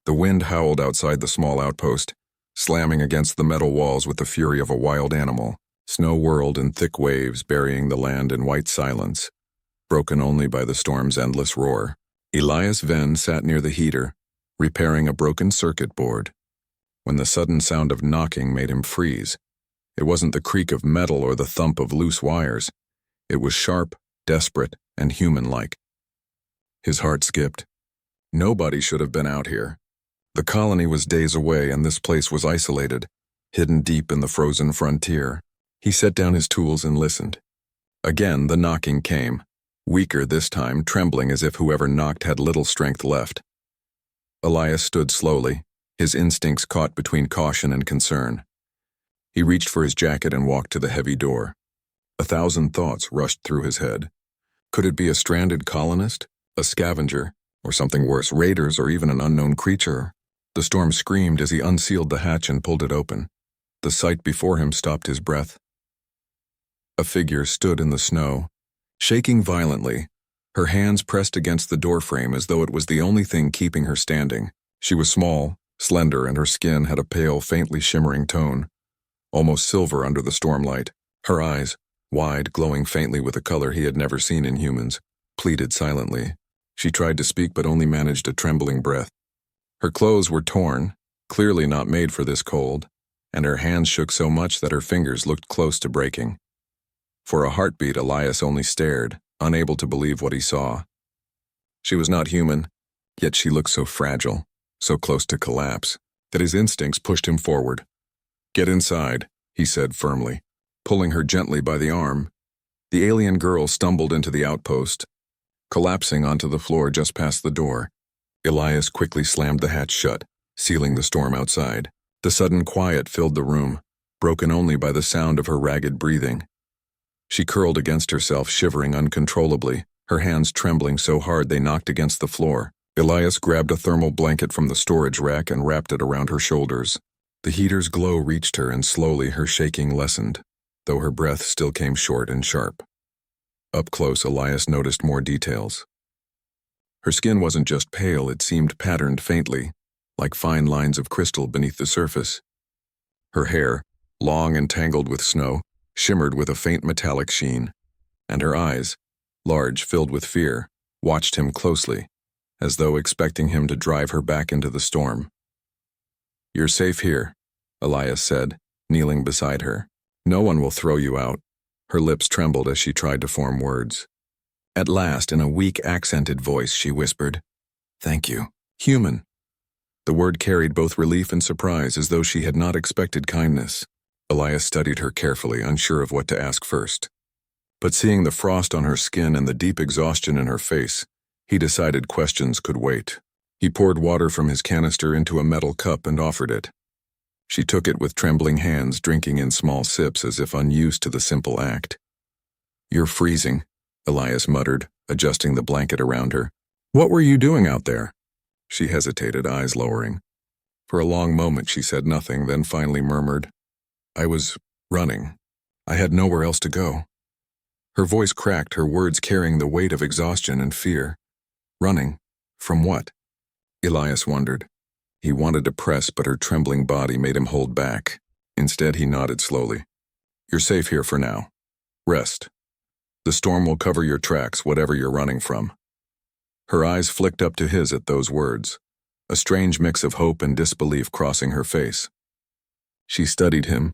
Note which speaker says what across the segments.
Speaker 1: The wind howled outside the small outpost, slamming against the metal walls with the fury of a wild animal. Snow whirled in thick waves, burying the land in white silence, broken only by the storm's endless roar. Elias Venn sat near the heater, repairing a broken circuit board, when the sudden sound of knocking made him freeze. It wasn't the creak of metal or the thump of loose wires. It was sharp, desperate, and human-like. His heart skipped. Nobody should have been out here. The colony was days away, and this place was isolated, hidden deep in the frozen frontier. He set down his tools and listened. Again, the knocking came, weaker this time, trembling as if whoever knocked had little strength left. Elias stood slowly, his instincts caught between caution and concern. He reached for his jacket and walked to the heavy door. 1,000 thoughts rushed through his head. Could it be a stranded colonist, a scavenger, or something worse, raiders or even an unknown creature? The storm screamed as he unsealed the hatch and pulled it open. The sight before him stopped his breath. A figure stood in the snow, shaking violently, her hands pressed against the doorframe as though it was the only thing keeping her standing. She was small, slender, and her skin had a pale, faintly shimmering tone, almost silver under the stormlight. Her eyes, wide, glowing faintly with a color he had never seen in humans, pleaded silently. She tried to speak but only managed a trembling breath. Her clothes were torn, clearly not made for this cold, and her hands shook so much that her fingers looked close to breaking. For a heartbeat, Elias only stared, unable to believe what he saw. She was not human, yet she looked so fragile, so close to collapse, that his instincts pushed him forward. "Get inside," he said firmly, pulling her gently by the arm. The alien girl stumbled into the outpost, collapsing onto the floor just past the door. Elias quickly slammed the hatch shut, sealing the storm outside. The sudden quiet filled the room, broken only by the sound of her ragged breathing. She curled against herself, shivering uncontrollably, her hands trembling so hard they knocked against the floor. Elias grabbed a thermal blanket from the storage rack and wrapped it around her shoulders. The heater's glow reached her, and slowly her shaking lessened, though her breath still came short and sharp. Up close, Elias noticed more details. Her skin wasn't just pale, it seemed patterned faintly, like fine lines of crystal beneath the surface. Her hair, long and tangled with snow, shimmered with a faint metallic sheen, and her eyes, large, filled with fear, watched him closely, as though expecting him to drive her back into the storm. "You're safe here," Elias said, kneeling beside her. "No one will throw you out." Her lips trembled as she tried to form words. At last, in a weak, accented voice, she whispered, "Thank you, human." The word carried both relief and surprise, as though she had not expected kindness. Elias studied her carefully, unsure of what to ask first. But seeing the frost on her skin and the deep exhaustion in her face, he decided questions could wait. He poured water from his canister into a metal cup and offered it. She took it with trembling hands, drinking in small sips as if unused to the simple act. "You're freezing," Elias muttered, adjusting the blanket around her. "What were you doing out there?" She hesitated, eyes lowering. For a long moment she said nothing, then finally murmured, "I was running. I had nowhere else to go." Her voice cracked, her words carrying the weight of exhaustion and fear. Running? From what? Elias wondered. He wanted to press, but her trembling body made him hold back. Instead, he nodded slowly. "You're safe here for now. Rest. The storm will cover your tracks, whatever you're running from." Her eyes flicked up to his at those words, a strange mix of hope and disbelief crossing her face. She studied him,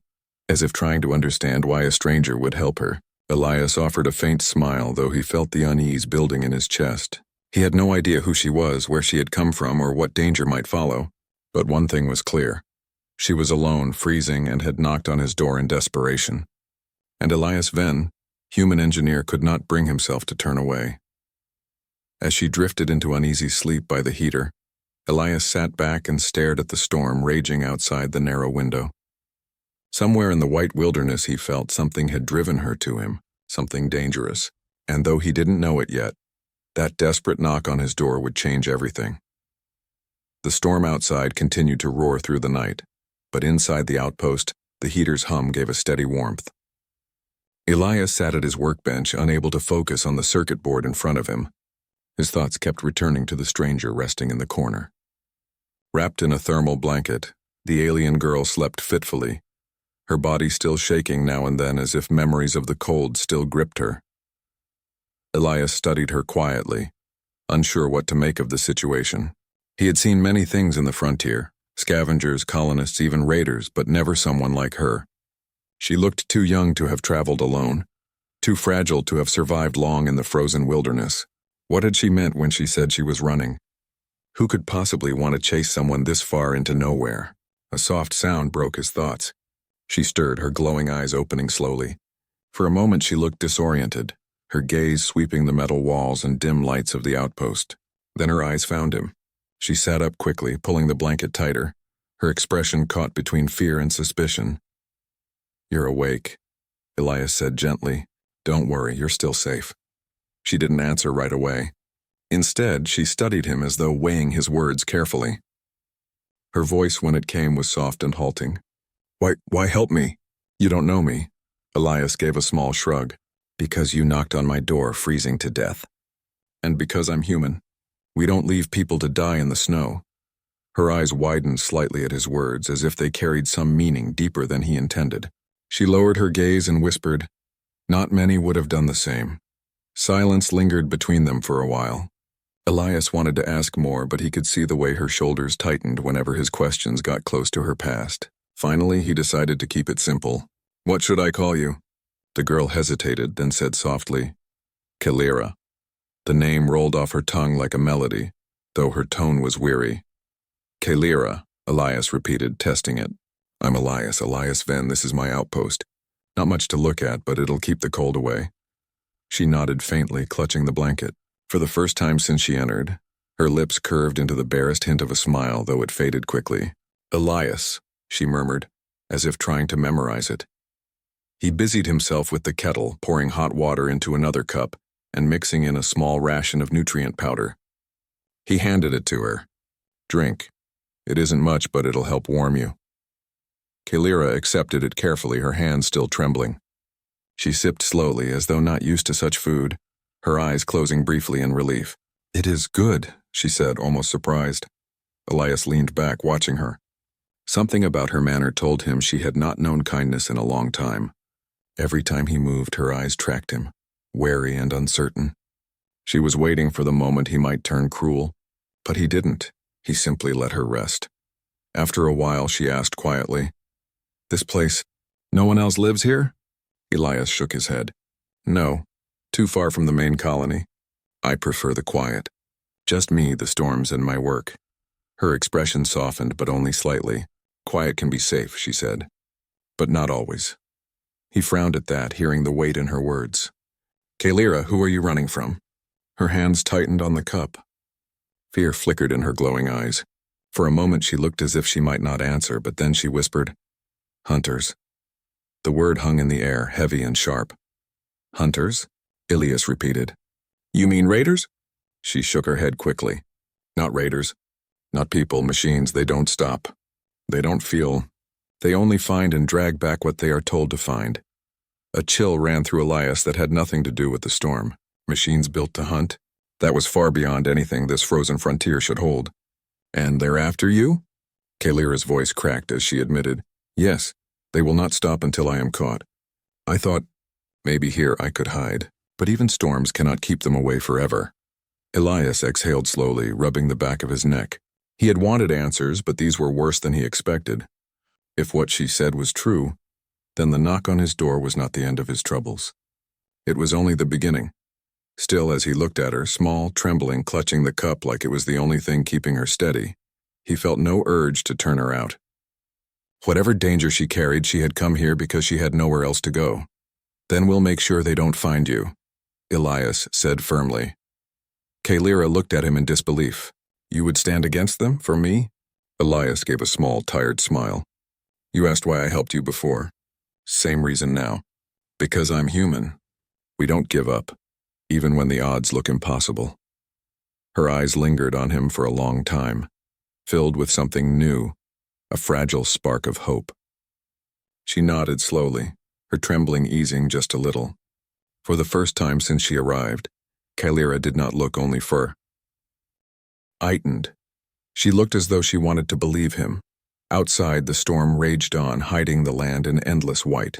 Speaker 1: as if trying to understand why a stranger would help her. Elias offered a faint smile, though he felt the unease building in his chest. He had no idea who she was, where she had come from, or what danger might follow. But one thing was clear. She was alone, freezing, and had knocked on his door in desperation. And Elias Venn, human engineer, could not bring himself to turn away. As she drifted into uneasy sleep by the heater, Elias sat back and stared at the storm raging outside the narrow window. Somewhere in the white wilderness he felt something had driven her to him, something dangerous, and though he didn't know it yet, that desperate knock on his door would change everything. The storm outside continued to roar through the night, but inside the outpost, the heater's hum gave a steady warmth. Elias sat at his workbench, unable to focus on the circuit board in front of him. His thoughts kept returning to the stranger resting in the corner. Wrapped in a thermal blanket, the alien girl slept fitfully, her body still shaking now and then as if memories of the cold still gripped her. Elias studied her quietly, unsure what to make of the situation. He had seen many things in the frontier, scavengers, colonists, even raiders, but never someone like her. She looked too young to have traveled alone, too fragile to have survived long in the frozen wilderness. What had she meant when she said she was running? Who could possibly want to chase someone this far into nowhere? A soft sound broke his thoughts. She stirred, her glowing eyes opening slowly. For a moment she looked disoriented, her gaze sweeping the metal walls and dim lights of the outpost. Then her eyes found him. She sat up quickly, pulling the blanket tighter, her expression caught between fear and suspicion. "You're awake," Elias said gently. "Don't worry, you're still safe." She didn't answer right away. Instead, she studied him as though weighing his words carefully. Her voice, when it came, was soft and halting. Why help me? You don't know me." Elias gave a small shrug. "Because you knocked on my door, freezing to death. And because I'm human. We don't leave people to die in the snow." Her eyes widened slightly at his words, as if they carried some meaning deeper than he intended. She lowered her gaze and whispered, "Not many would have done the same." Silence lingered between them for a while. Elias wanted to ask more, but he could see the way her shoulders tightened whenever his questions got close to her past. Finally, he decided to keep it simple. "What should I call you?" The girl hesitated, then said softly, "Kalira." The name rolled off her tongue like a melody, though her tone was weary. "Kalira," Elias repeated, testing it. "I'm Elias Venn, this is my outpost. Not much to look at, but it'll keep the cold away." She nodded faintly, clutching the blanket. For the first time since she entered, her lips curved into the barest hint of a smile, though it faded quickly. "Elias," she murmured, as if trying to memorize it. He busied himself with the kettle, pouring hot water into another cup and mixing in a small ration of nutrient powder. He handed it to her. "Drink. It isn't much, but it'll help warm you." Kalira accepted it carefully, her hands still trembling. She sipped slowly, as though not used to such food, her eyes closing briefly in relief. "It is good," she said, almost surprised. Elias leaned back, watching her. Something about her manner told him she had not known kindness in a long time. Every time he moved, her eyes tracked him, wary and uncertain. She was waiting for the moment he might turn cruel, but he didn't. He simply let her rest. After a while, she asked quietly, "This place, no one else lives here?" Elias shook his head. "No, too far from the main colony. I prefer the quiet. Just me, the storms, and my work." Her expression softened, but only slightly. "Quiet can be safe," she said. "But not always." He frowned at that, hearing the weight in her words. "Kalira, who are you running from?" Her hands tightened on the cup. Fear flickered in her glowing eyes. For a moment she looked as if she might not answer, but then she whispered, "Hunters." The word hung in the air, heavy and sharp. "Hunters?" Elias repeated. "You mean raiders?" She shook her head quickly. "Not raiders. Not people, machines. They don't stop. They don't feel. They only find and drag back what they are told to find." A chill ran through Elias that had nothing to do with the storm. Machines built to hunt? That was far beyond anything this frozen frontier should hold. "And they're after you?" Kalira's voice cracked as she admitted, "Yes, they will not stop until I am caught. I thought maybe here I could hide, but even storms cannot keep them away forever." Elias exhaled slowly, rubbing the back of his neck. He had wanted answers, but these were worse than he expected. If what she said was true, then the knock on his door was not the end of his troubles. It was only the beginning. Still, as he looked at her, small, trembling, clutching the cup like it was the only thing keeping her steady, he felt no urge to turn her out. Whatever danger she carried, she had come here because she had nowhere else to go. "Then we'll make sure they don't find you," Elias said firmly. Kalira looked at him in disbelief. "You would stand against them, for me?" Elias gave a small, tired smile. "You asked why I helped you before. Same reason now. Because I'm human. We don't give up, even when the odds look impossible." Her eyes lingered on him for a long time, filled with something new, a fragile spark of hope. She nodded slowly, her trembling easing just a little. For the first time since she arrived, Kalira did not look only frightened. She looked as though she wanted to believe him. Outside, the storm raged on, hiding the land in endless white.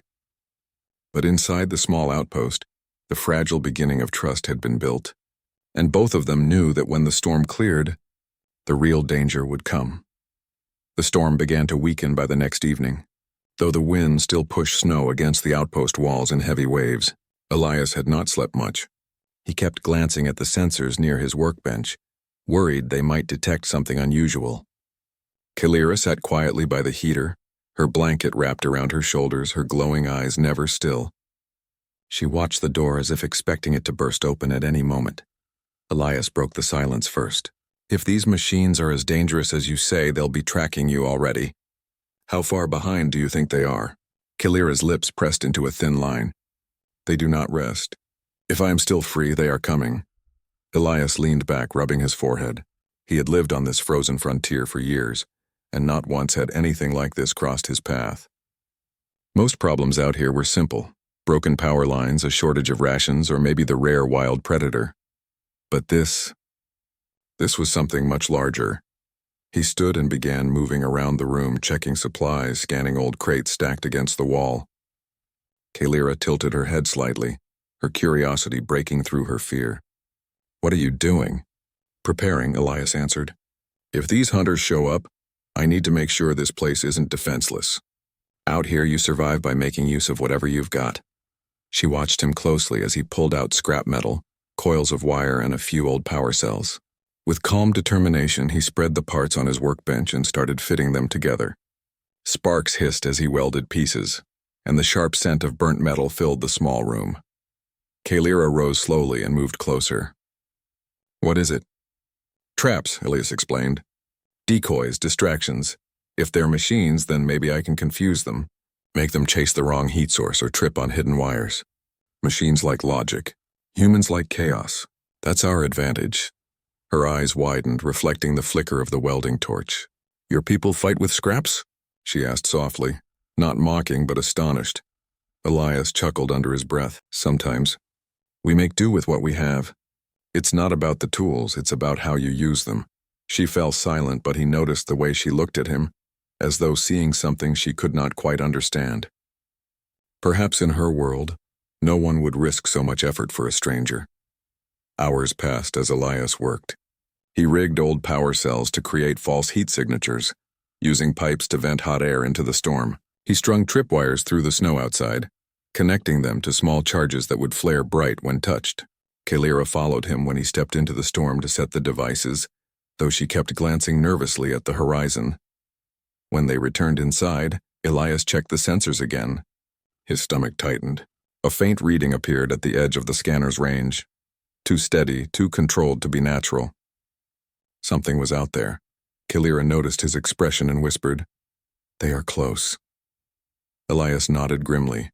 Speaker 1: But inside the small outpost, the fragile beginning of trust had been built, and both of them knew that when the storm cleared, the real danger would come. The storm began to weaken by the next evening. Though the wind still pushed snow against the outpost walls in heavy waves, Elias had not slept much. He kept glancing at the sensors near his workbench, worried they might detect something unusual. Kalira sat quietly by the heater, her blanket wrapped around her shoulders, her glowing eyes never still. She watched the door as if expecting it to burst open at any moment. Elias broke the silence first. If these machines are as dangerous as you say, they'll be tracking you already. How far behind do you think they are? Kalira's lips pressed into a thin line. They do not rest. If I am still free, they are coming. Elias leaned back, rubbing his forehead. He had lived on this frozen frontier for years, and not once had anything like this crossed his path. Most problems out here were simple: broken power lines, a shortage of rations, or maybe the rare wild predator. But this was something much larger. He stood and began moving around the room, checking supplies, scanning old crates stacked against the wall. Kalira tilted her head slightly, her curiosity breaking through her fear. "What are you doing?" "Preparing," Elias answered. "If these hunters show up, I need to make sure this place isn't defenseless. Out here you survive by making use of whatever you've got." She watched him closely as he pulled out scrap metal, coils of wire, and a few old power cells. With calm determination, he spread the parts on his workbench and started fitting them together. Sparks hissed as he welded pieces, and the sharp scent of burnt metal filled the small room. Kalira rose slowly and moved closer. "What is it?" "Traps," Elias explained. "Decoys, distractions. If they're machines, then maybe I can confuse them, make them chase the wrong heat source or trip on hidden wires. Machines like logic. Humans like chaos. That's our advantage." Her eyes widened, reflecting the flicker of the welding torch. "Your people fight with scraps?" she asked softly, not mocking but astonished. Elias chuckled under his breath. "Sometimes. We make do with what we have. It's not about the tools, it's about how you use them." She fell silent, but he noticed the way she looked at him, as though seeing something she could not quite understand. Perhaps in her world, no one would risk so much effort for a stranger. Hours passed as Elias worked. He rigged old power cells to create false heat signatures, using pipes to vent hot air into the storm. He strung tripwires through the snow outside, connecting them to small charges that would flare bright when touched. Kalira followed him when he stepped into the storm to set the devices, though she kept glancing nervously at the horizon. When they returned inside, Elias checked the sensors again. His stomach tightened. A faint reading appeared at the edge of the scanner's range. Too steady, too controlled to be natural. Something was out there. Kalira noticed his expression and whispered, "They are close." Elias nodded grimly.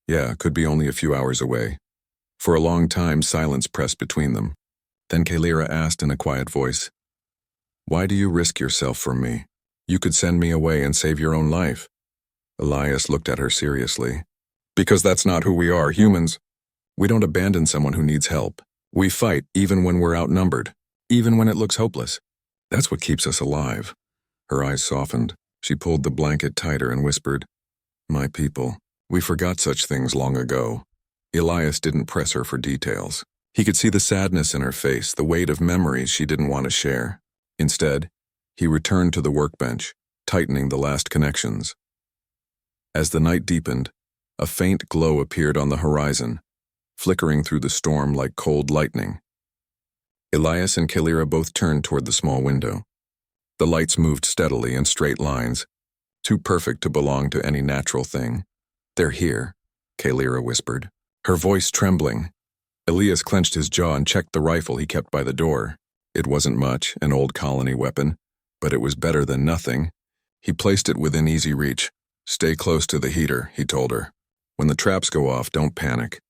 Speaker 1: "Yeah, could be only a few hours away." For a long time, silence pressed between them. Then Kalira asked in a quiet voice, "Why do you risk yourself for me? You could send me away and save your own life." Elias looked at her seriously. "Because that's not who we are, humans. We don't abandon someone who needs help. We fight even when we're outnumbered, even when it looks hopeless. That's what keeps us alive." Her eyes softened. She pulled the blanket tighter and whispered, "My people, we forgot such things long ago." Elias didn't press her for details. He could see the sadness in her face, the weight of memories she didn't want to share. Instead, he returned to the workbench, tightening the last connections. As the night deepened, a faint glow appeared on the horizon, flickering through the storm like cold lightning. Elias and Kalira both turned toward the small window. The lights moved steadily in straight lines, too perfect to belong to any natural thing. "They're here," Kalira whispered, her voice trembling. Elias clenched his jaw and checked the rifle he kept by the door. It wasn't much, an old colony weapon, but it was better than nothing. He placed it within easy reach. "Stay close to the heater," he told her. "When the traps go off, don't panic.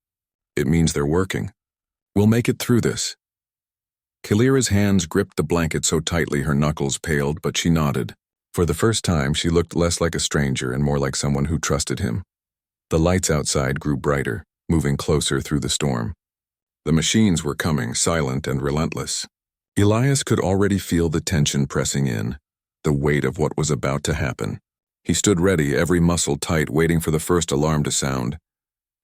Speaker 1: It means they're working. We'll make it through this." Kalira's hands gripped the blanket so tightly her knuckles paled, but she nodded. For the first time, she looked less like a stranger and more like someone who trusted him. The lights outside grew brighter, moving closer through the storm. The machines were coming, silent and relentless. Elias could already feel the tension pressing in, the weight of what was about to happen. He stood ready, every muscle tight, waiting for the first alarm to sound.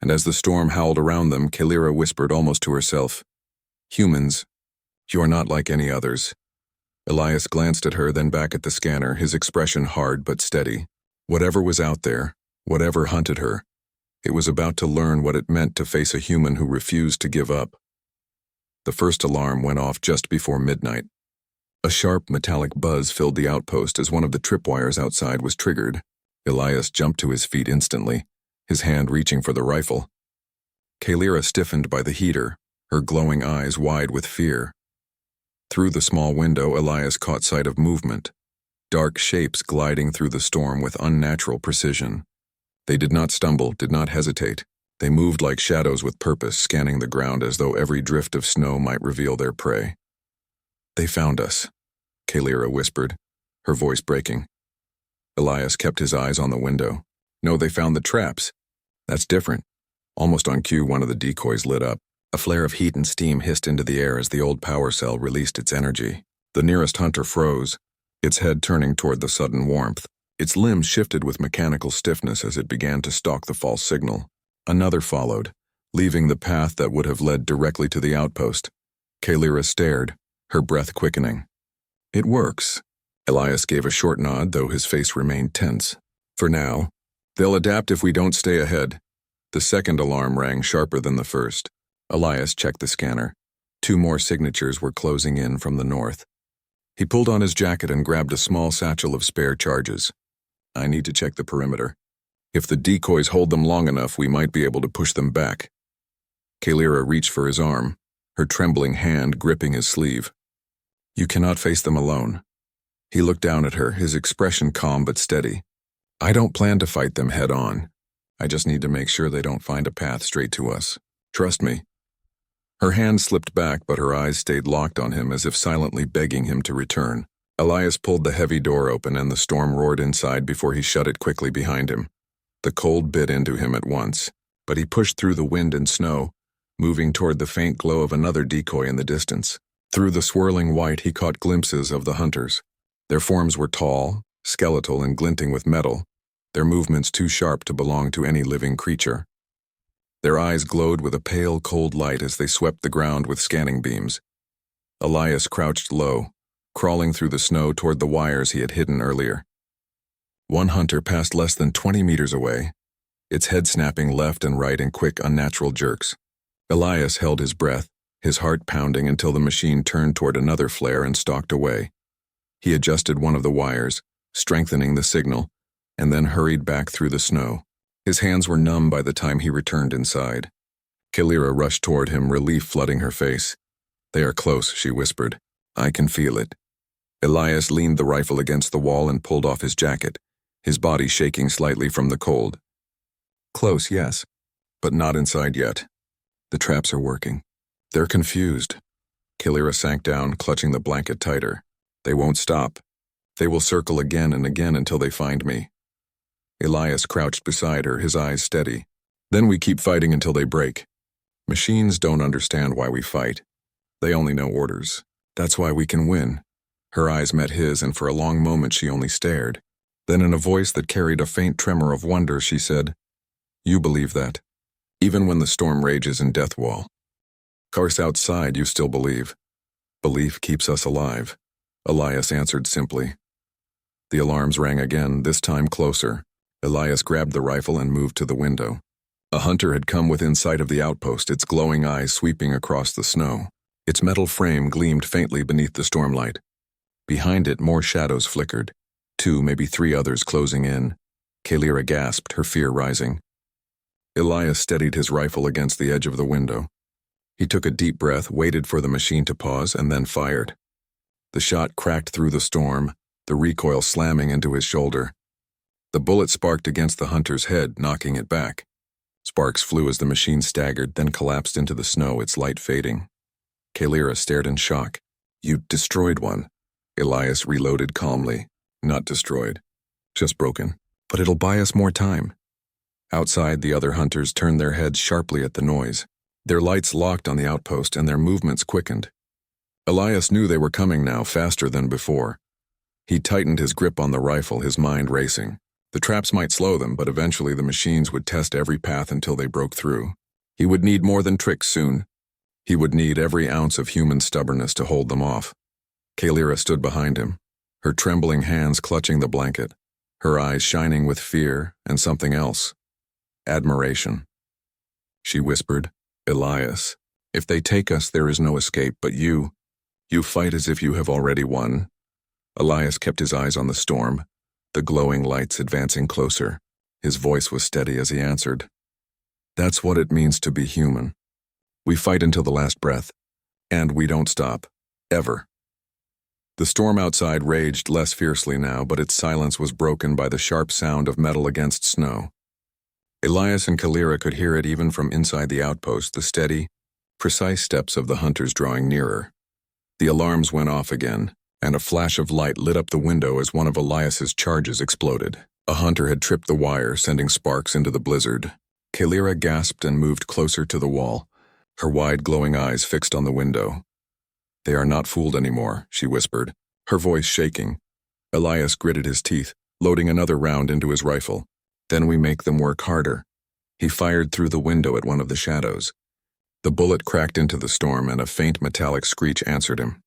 Speaker 1: And as the storm howled around them, Kalira whispered almost to herself, "Humans, you're not like any others." Elias glanced at her, then back at the scanner, his expression hard but steady. Whatever was out there, whatever hunted her, it was about to learn what it meant to face a human who refused to give up. The first alarm went off just before midnight. A sharp, metallic buzz filled the outpost as one of the tripwires outside was triggered. Elias jumped to his feet instantly, his hand reaching for the rifle. Kalira stiffened by the heater, her glowing eyes wide with fear. Through the small window, Elias caught sight of movement, dark shapes gliding through the storm with unnatural precision. They did not stumble, did not hesitate. They moved like shadows with purpose, scanning the ground as though every drift of snow might reveal their prey. "They found us," Kalira whispered, her voice breaking. Elias kept his eyes on the window. "No, they found the traps." "That's different." Almost on cue, one of the decoys lit up. A flare of heat and steam hissed into the air as the old power cell released its energy. The nearest hunter froze, its head turning toward the sudden warmth. Its limbs shifted with mechanical stiffness as it began to stalk the false signal. Another followed, leaving the path that would have led directly to the outpost. Kalira stared, her breath quickening. "It works." Elias gave a short nod, though his face remained tense. "For now. They'll adapt if we don't stay ahead." The second alarm rang sharper than the first. Elias checked the scanner. 2 more signatures were closing in from the north. He pulled on his jacket and grabbed a small satchel of spare charges. "I need to check the perimeter. If the decoys hold them long enough, we might be able to push them back." Kalira reached for his arm, her trembling hand gripping his sleeve. "You cannot face them alone." He looked down at her, his expression calm but steady. "I don't plan to fight them head on. I just need to make sure they don't find a path straight to us. Trust me." Her hand slipped back, but her eyes stayed locked on him as if silently begging him to return. Elias pulled the heavy door open and the storm roared inside before he shut it quickly behind him. The cold bit into him at once, but he pushed through the wind and snow, moving toward the faint glow of another decoy in the distance. Through the swirling white, he caught glimpses of the hunters. Their forms were tall, skeletal, and glinting with metal, their movements too sharp to belong to any living creature. Their eyes glowed with a pale, cold light as they swept the ground with scanning beams. Elias crouched low, crawling through the snow toward the wires he had hidden earlier. One hunter passed less than 20 meters away, its head snapping left and right in quick, unnatural jerks. Elias held his breath, his heart pounding until the machine turned toward another flare and stalked away. He adjusted one of the wires, strengthening the signal, and then hurried back through the snow. His hands were numb by the time he returned inside. Kalira rushed toward him, relief flooding her face. "They are close," she whispered. "I can feel it." Elias leaned the rifle against the wall and pulled off his jacket, his body shaking slightly from the cold. "Close, yes, but not inside yet. The traps are working." "They're confused." Kalira sank down, clutching the blanket tighter. "They won't stop. They will circle again and again until they find me." Elias crouched beside her, his eyes steady. "Then we keep fighting until they break. Machines don't understand why we fight. They only know orders. That's why we can win." Her eyes met his, and for a long moment she only stared. Then in a voice that carried a faint tremor of wonder, she said, "You believe that? Even when the storm rages in Death Wall? Course outside you still believe. Belief keeps us alive," Elias answered simply. The alarms rang again, this time closer. Elias grabbed the rifle and moved to the window. A hunter had come within sight of the outpost, its glowing eyes sweeping across the snow. Its metal frame gleamed faintly beneath the stormlight. Behind it, more shadows flickered, 2, maybe 3 others closing in. Kalira gasped, her fear rising. Elias steadied his rifle against the edge of the window. He took a deep breath, waited for the machine to pause, and then fired. The shot cracked through the storm, the recoil slamming into his shoulder. The bullet sparked against the hunter's head, knocking it back. Sparks flew as the machine staggered, then collapsed into the snow, its light fading. Kalira stared in shock. "You destroyed one." Elias reloaded calmly. "Not destroyed. Just broken. But it'll buy us more time." Outside, the other hunters turned their heads sharply at the noise. Their lights locked on the outpost and their movements quickened. Elias knew they were coming now, faster than before. He tightened his grip on the rifle, his mind racing. The traps might slow them, but eventually the machines would test every path until they broke through. He would need more than tricks soon. He would need every ounce of human stubbornness to hold them off. Kalira stood behind him, her trembling hands clutching the blanket, her eyes shining with fear and something else. Admiration. She whispered, "Elias, if they take us, there is no escape, but you fight as if you have already won." Elias kept his eyes on the storm, the glowing lights advancing closer. His voice was steady as he answered, "That's what it means to be human. We fight until the last breath, and we don't stop, ever." The storm outside raged less fiercely now, but its silence was broken by the sharp sound of metal against snow. Elias and Kalira could hear it even from inside the outpost, the steady, precise steps of the hunters drawing nearer. The alarms went off again, and a flash of light lit up the window as one of Elias's charges exploded. A hunter had tripped the wire, sending sparks into the blizzard. Kalira gasped and moved closer to the wall, her wide glowing eyes fixed on the window. "They are not fooled anymore," she whispered, her voice shaking. Elias gritted his teeth, loading another round into his rifle. "Then we make them work harder." He fired through the window at one of the shadows. The bullet cracked into the storm, and a faint metallic screech answered him.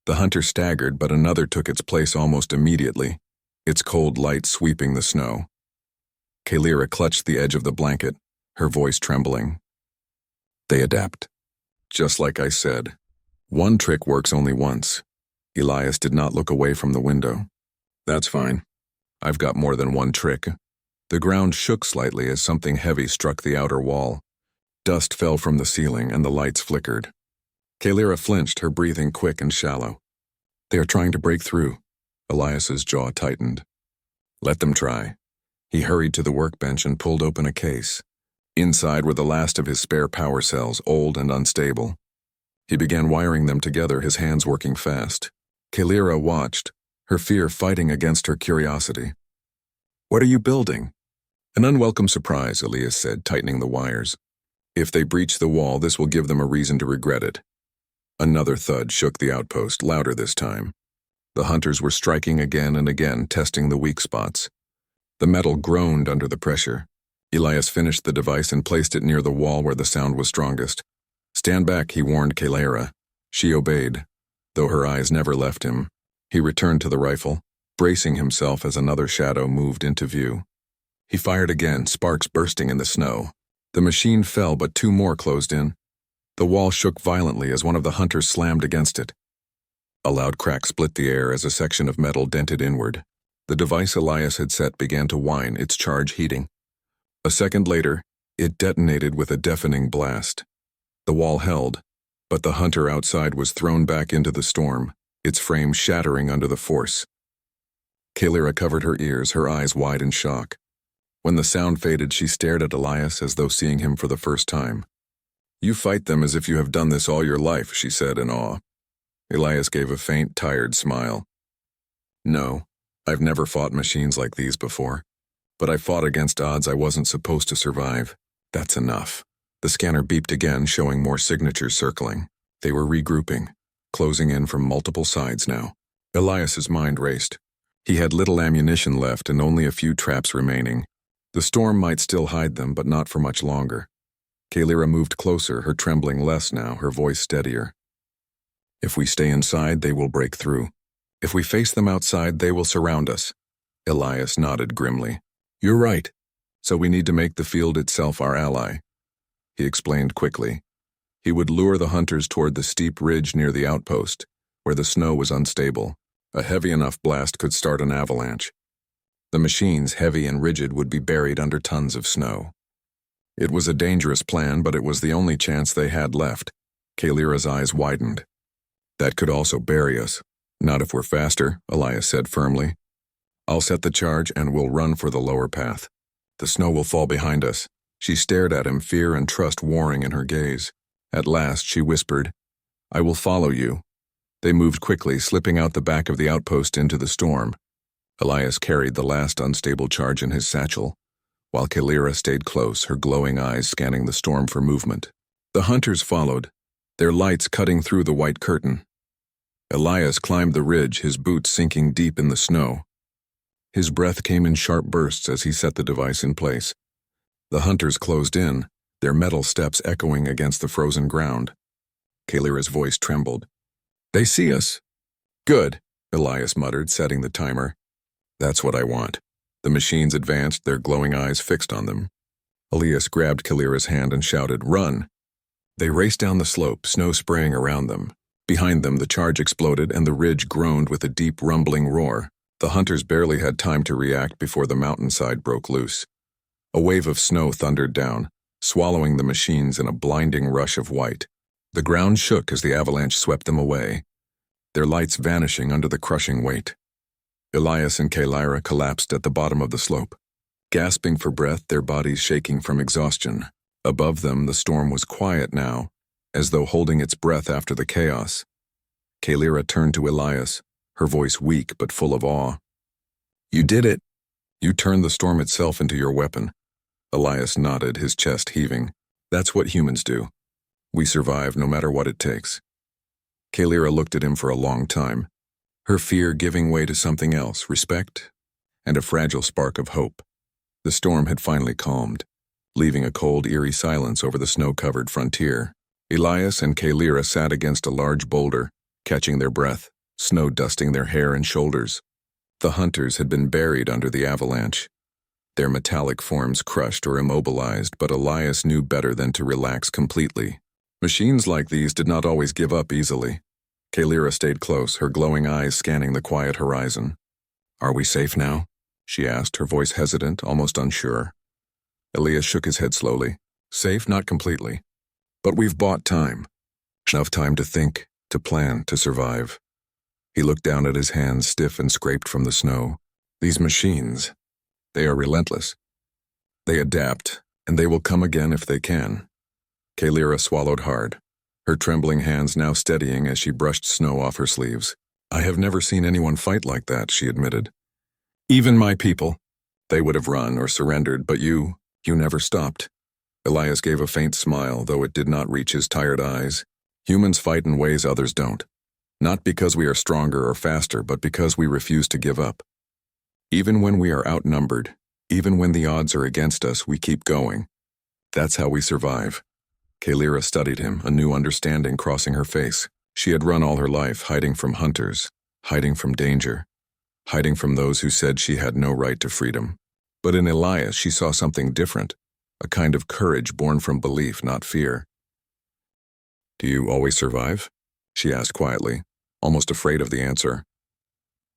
Speaker 1: The hunter staggered, but another took its place almost immediately, its cold light sweeping the snow. Kalira clutched the edge of the blanket, her voice trembling. "They adapt. Just like I said. One trick works only once." Elias did not look away from the window. "That's fine. I've got more than one trick." The ground shook slightly as something heavy struck the outer wall. Dust fell from the ceiling and the lights flickered. Kalira flinched, her breathing quick and shallow. "They are trying to break through." Elias's jaw tightened. "Let them try." He hurried to the workbench and pulled open a case. Inside were the last of his spare power cells, old and unstable. He began wiring them together, his hands working fast. Kalira watched, her fear fighting against her curiosity. "What are you building?" "An unwelcome surprise," Elias said, tightening the wires. "If they breach the wall, this will give them a reason to regret it." Another thud shook the outpost, louder this time. The hunters were striking again and again, testing the weak spots. The metal groaned under the pressure. Elias finished the device and placed it near the wall where the sound was strongest. "Stand back," he warned Kalira. She obeyed, though her eyes never left him. He returned to the rifle, bracing himself as another shadow moved into view. He fired again, sparks bursting in the snow. The machine fell, but two more closed in. The wall shook violently as one of the hunters slammed against it. A loud crack split the air as a section of metal dented inward. The device Elias had set began to whine, its charge heating. A second later, it detonated with a deafening blast. The wall held, but the hunter outside was thrown back into the storm, its frame shattering under the force. Kalira covered her ears, her eyes wide in shock. When the sound faded, she stared at Elias as though seeing him for the first time. "You fight them as if you have done this all your life," she said in awe. Elias gave a faint, tired smile. "No, I've never fought machines like these before. But I fought against odds I wasn't supposed to survive. That's enough." The scanner beeped again, showing more signatures circling. They were regrouping, closing in from multiple sides now. Elias's mind raced. He had little ammunition left and only a few traps remaining. The storm might still hide them, but not for much longer. Kalira moved closer, her trembling less now, her voice steadier. "If we stay inside, they will break through. If we face them outside, they will surround us." Elias nodded grimly. "You're right. So we need to make the field itself our ally." He explained quickly. He would lure the hunters toward the steep ridge near the outpost, where the snow was unstable. A heavy enough blast could start an avalanche. The machines, heavy and rigid, would be buried under tons of snow. It was a dangerous plan, but it was the only chance they had left. Kalira's eyes widened. "That could also bury us. Not if we're faster," Elias said firmly. "I'll set the charge and we'll run for the lower path. The snow will fall behind us." She stared at him, fear and trust warring in her gaze. At last, she whispered, "I will follow you." They moved quickly, slipping out the back of the outpost into the storm. Elias carried the last unstable charge in his satchel, while Kalira stayed close, her glowing eyes scanning the storm for movement. The hunters followed, their lights cutting through the white curtain. Elias climbed the ridge, his boots sinking deep in the snow. His breath came in sharp bursts as he set the device in place. The hunters closed in, their metal steps echoing against the frozen ground. Kalira's voice trembled. "They see us." "Good," Elias muttered, setting the timer. "That's what I want." The machines advanced, their glowing eyes fixed on them. Elias grabbed Kalira's hand and shouted, "Run!" They raced down the slope, snow spraying around them. Behind them, the charge exploded and the ridge groaned with a deep, rumbling roar. The hunters barely had time to react before the mountainside broke loose. A wave of snow thundered down, swallowing the machines in a blinding rush of white. The ground shook as the avalanche swept them away, their lights vanishing under the crushing weight. Elias and Kalira collapsed at the bottom of the slope, gasping for breath, their bodies shaking from exhaustion. Above them, the storm was quiet now, as though holding its breath after the chaos. Kalira turned to Elias, her voice weak but full of awe. "You did it. You turned the storm itself into your weapon." Elias nodded, his chest heaving. "That's what humans do. We survive no matter what it takes." Kalira looked at him for a long time, her fear giving way to something else, respect, and a fragile spark of hope. The storm had finally calmed, leaving a cold, eerie silence over the snow-covered frontier. Elias and Kalira sat against a large boulder, catching their breath, snow dusting their hair and shoulders. The hunters had been buried under the avalanche, their metallic forms crushed or immobilized, but Elias knew better than to relax completely. Machines like these did not always give up easily. Kalira stayed close, her glowing eyes scanning the quiet horizon. "Are we safe now?" she asked, her voice hesitant, almost unsure. Elias shook his head slowly. "Safe, not completely. But we've bought time. Enough time to think, to plan, to survive." He looked down at his hands, stiff and scraped from the snow. "These machines, they are relentless. They adapt, and they will come again if they can." Kalira swallowed hard, her trembling hands now steadying as she brushed snow off her sleeves. "I have never seen anyone fight like that," she admitted. "Even my people. They would have run or surrendered, but you never stopped." Elias gave a faint smile, though it did not reach his tired eyes. "Humans fight in ways others don't. Not because we are stronger or faster, but because we refuse to give up. Even when we are outnumbered, even when the odds are against us, we keep going. That's how we survive." Kalira studied him, a new understanding crossing her face. She had run all her life, hiding from hunters, hiding from danger, hiding from those who said she had no right to freedom. But in Elias, she saw something different, a kind of courage born from belief, not fear. "Do you always survive?" she asked quietly, almost afraid of the answer.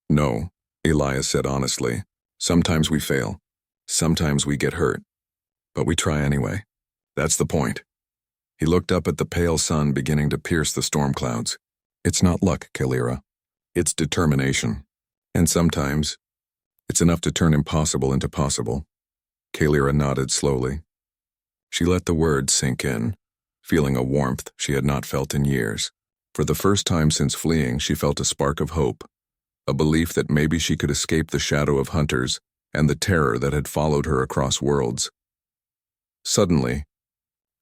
Speaker 1: "No," Elias said honestly. "Sometimes we fail. Sometimes we get hurt. But we try anyway. That's the point." He looked up at the pale sun beginning to pierce the storm clouds. "It's not luck, Kalira. It's determination. And sometimes, it's enough to turn impossible into possible." Kalira nodded slowly. She let the words sink in, feeling a warmth she had not felt in years. For the first time since fleeing, she felt a spark of hope, a belief that maybe she could escape the shadow of hunters and the terror that had followed her across worlds. Suddenly,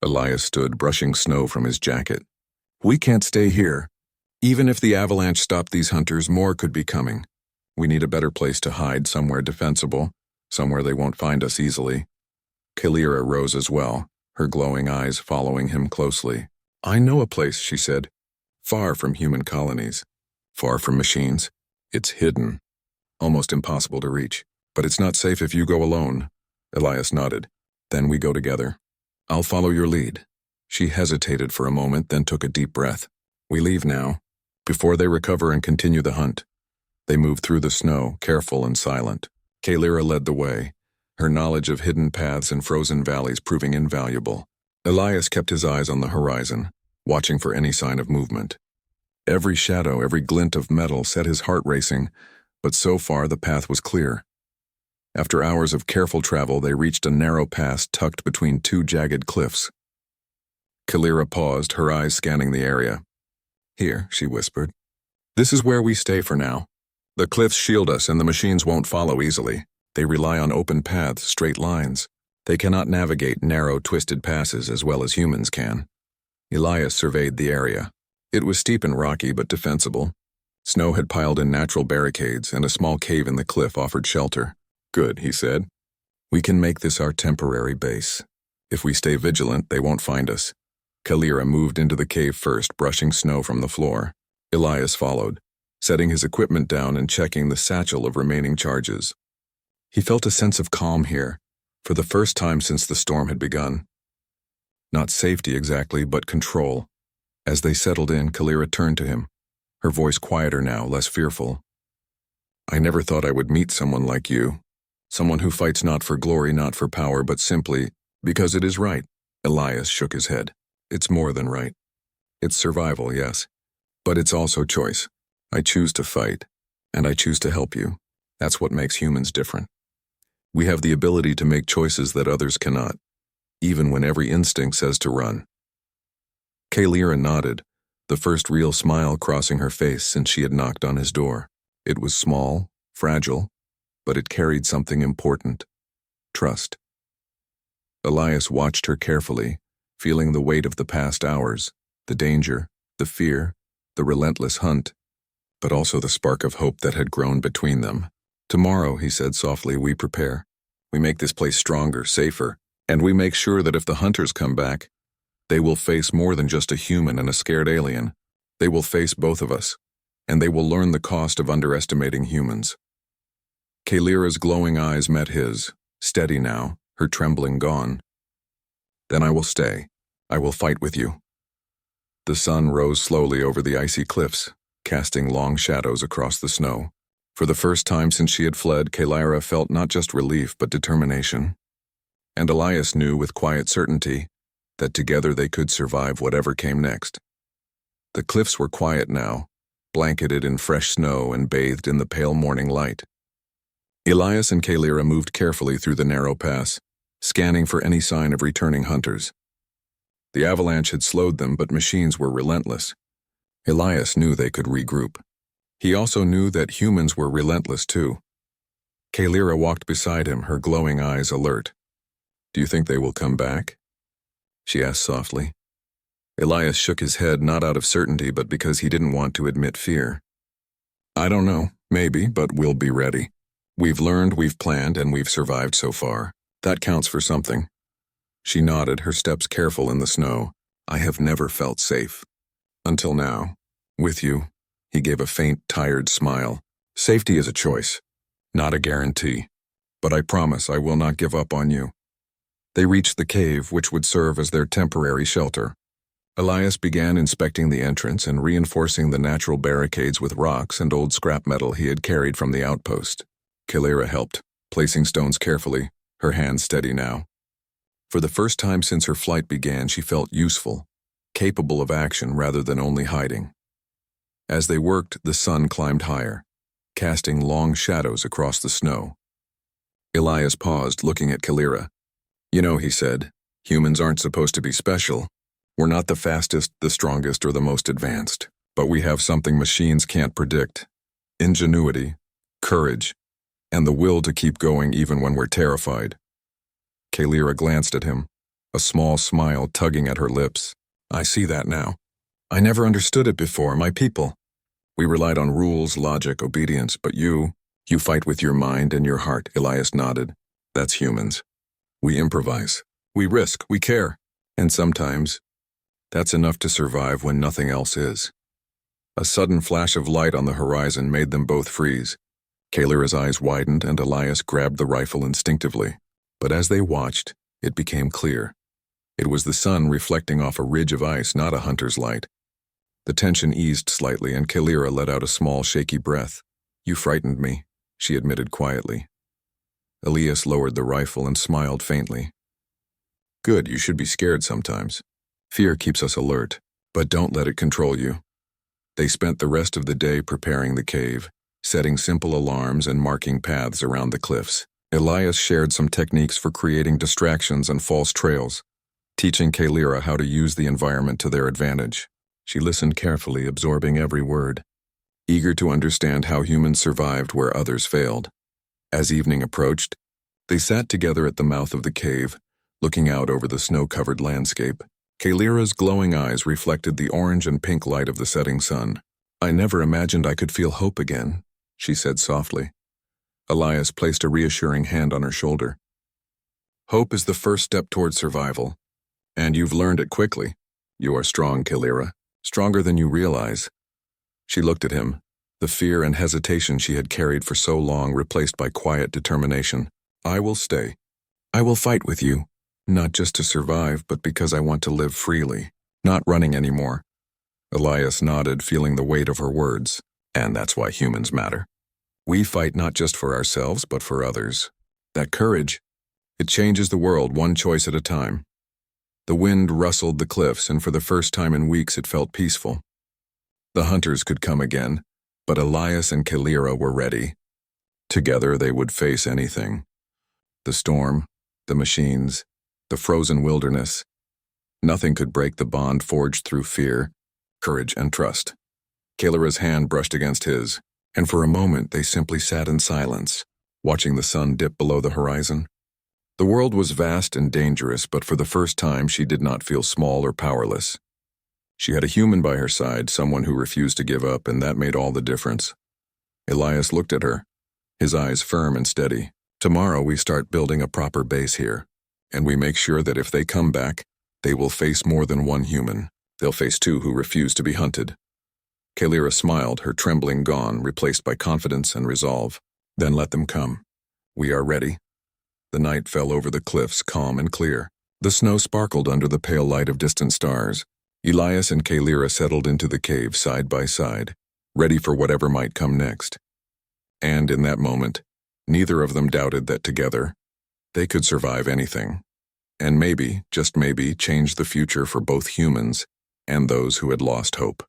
Speaker 1: Elias stood, brushing snow from his jacket. "We can't stay here. Even if the avalanche stopped these hunters, more could be coming. We need a better place to hide, somewhere defensible, somewhere they won't find us easily." Kalira rose as well, her glowing eyes following him closely. "I know a place," she said, "far from human colonies, far from machines. It's hidden, almost impossible to reach. But it's not safe if you go alone." Elias nodded. "Then we go together. I'll follow your lead." She hesitated for a moment, then took a deep breath. "We leave now, before they recover and continue the hunt." They moved through the snow, careful and silent. Kalira led the way, her knowledge of hidden paths and frozen valleys proving invaluable. Elias kept his eyes on the horizon, watching for any sign of movement. Every shadow, every glint of metal set his heart racing, but so far the path was clear. After hours of careful travel, they reached a narrow pass tucked between two jagged cliffs. Kalira paused, her eyes scanning the area. "Here," she whispered. "This is where we stay for now. The cliffs shield us and the machines won't follow easily. They rely on open paths, straight lines. They cannot navigate narrow, twisted passes as well as humans can." Elias surveyed the area. It was steep and rocky but defensible. Snow had piled in natural barricades, and a small cave in the cliff offered shelter. Good, he said. We can make this our temporary base. If we stay vigilant, they won't find us. Kalira moved into the cave first, brushing snow from the floor. Elias followed, setting his equipment down and checking the satchel of remaining charges. He felt a sense of calm here, for the first time since the storm had begun. Not safety exactly, but control. As they settled in, Kalira turned to him, her voice quieter now, less fearful. I never thought I would meet someone like you. Someone who fights not for glory, not for power, but simply because it is right. Elias shook his head. It's more than right. It's survival, yes. But it's also choice. I choose to fight, and I choose to help you. That's what makes humans different. We have the ability to make choices that others cannot, even when every instinct says to run. Kalira nodded, the first real smile crossing her face since she had knocked on his door. It was small, fragile, but it carried something important: trust. Elias watched her carefully, feeling the weight of the past hours, the danger, the fear, the relentless hunt, but also the spark of hope that had grown between them. Tomorrow, he said softly, we prepare. We make this place stronger, safer, and we make sure that if the hunters come back, they will face more than just a human and a scared alien. They will face both of us, and they will learn the cost of underestimating humans. Kalira's glowing eyes met his, steady now, her trembling gone. Then I will stay. I will fight with you. The sun rose slowly over the icy cliffs, casting long shadows across the snow. For the first time since she had fled, Kalira felt not just relief but determination. And Elias knew with quiet certainty that together they could survive whatever came next. The cliffs were quiet now, blanketed in fresh snow and bathed in the pale morning light. Elias and Kalira moved carefully through the narrow pass, scanning for any sign of returning hunters. The avalanche had slowed them, but machines were relentless. Elias knew they could regroup. He also knew that humans were relentless too. Kalira walked beside him, her glowing eyes alert. Do you think they will come back? She asked softly. Elias shook his head, not out of certainty, but because he didn't want to admit fear. I don't know, maybe, but we'll be ready. We've learned, we've planned, and we've survived so far. That counts for something. She nodded, her steps careful in the snow. I have never felt safe. Until now. With you. He gave a faint, tired smile. Safety is a choice, not a guarantee. But I promise I will not give up on you. They reached the cave, which would serve as their temporary shelter. Elias began inspecting the entrance and reinforcing the natural barricades with rocks and old scrap metal he had carried from the outpost. Kalira helped, placing stones carefully, her hands steady now. For the first time since her flight began, she felt useful, capable of action rather than only hiding. As they worked, the sun climbed higher, casting long shadows across the snow. Elias paused, looking at Kalira. You know, he said, humans aren't supposed to be special. We're not the fastest, the strongest, or the most advanced. But we have something machines can't predict. Ingenuity, courage, and the will to keep going even when we're terrified. Kalira glanced at him, a small smile tugging at her lips. I see that now. I never understood it before, my people. We relied on rules, logic, obedience, but you fight with your mind and your heart, Elias nodded. That's humans. We improvise. We risk. We care. And sometimes, that's enough to survive when nothing else is. A sudden flash of light on the horizon made them both freeze. Kalira's eyes widened and Elias grabbed the rifle instinctively. But as they watched, it became clear. It was the sun reflecting off a ridge of ice, not a hunter's light. The tension eased slightly and Kalira let out a small, shaky breath. You frightened me, she admitted quietly. Elias lowered the rifle and smiled faintly. Good, you should be scared sometimes. Fear keeps us alert, but don't let it control you. They spent the rest of the day preparing the cave, setting simple alarms and marking paths around the cliffs. Elias shared some techniques for creating distractions and false trails, teaching Kalira how to use the environment to their advantage. She listened carefully, absorbing every word, eager to understand how humans survived where others failed. As evening approached, they sat together at the mouth of the cave, looking out over the snow-covered landscape. Kalira's glowing eyes reflected the orange and pink light of the setting sun. I never imagined I could feel hope again, she said softly. Elias placed a reassuring hand on her shoulder. Hope is the first step toward survival, and you've learned it quickly. You are strong, Kalira, stronger than you realize. She looked at him, the fear and hesitation she had carried for so long replaced by quiet determination. I will stay. I will fight with you, not just to survive, but because I want to live freely, not running anymore. Elias nodded, feeling the weight of her words, and that's why humans matter. We fight not just for ourselves, but for others. That courage, it changes the world one choice at a time. The wind rustled the cliffs, and for the first time in weeks it felt peaceful. The hunters could come again, but Elias and Kalira were ready. Together they would face anything. The storm, the machines, the frozen wilderness. Nothing could break the bond forged through fear, courage, and trust. Kalira's hand brushed against his, and for a moment they simply sat in silence, watching the sun dip below the horizon. The world was vast and dangerous, but for the first time she did not feel small or powerless. She had a human by her side, someone who refused to give up, and that made all the difference. Elias looked at her, his eyes firm and steady. Tomorrow we start building a proper base here, and we make sure that if they come back, they will face more than one human. They'll face two who refuse to be hunted. Kalira smiled, her trembling gone, replaced by confidence and resolve. Then let them come. We are ready. The night fell over the cliffs, calm and clear. The snow sparkled under the pale light of distant stars. Elias and Kalira settled into the cave side by side, ready for whatever might come next. And in that moment, neither of them doubted that together, they could survive anything. And maybe, just maybe, change the future for both humans and those who had lost hope.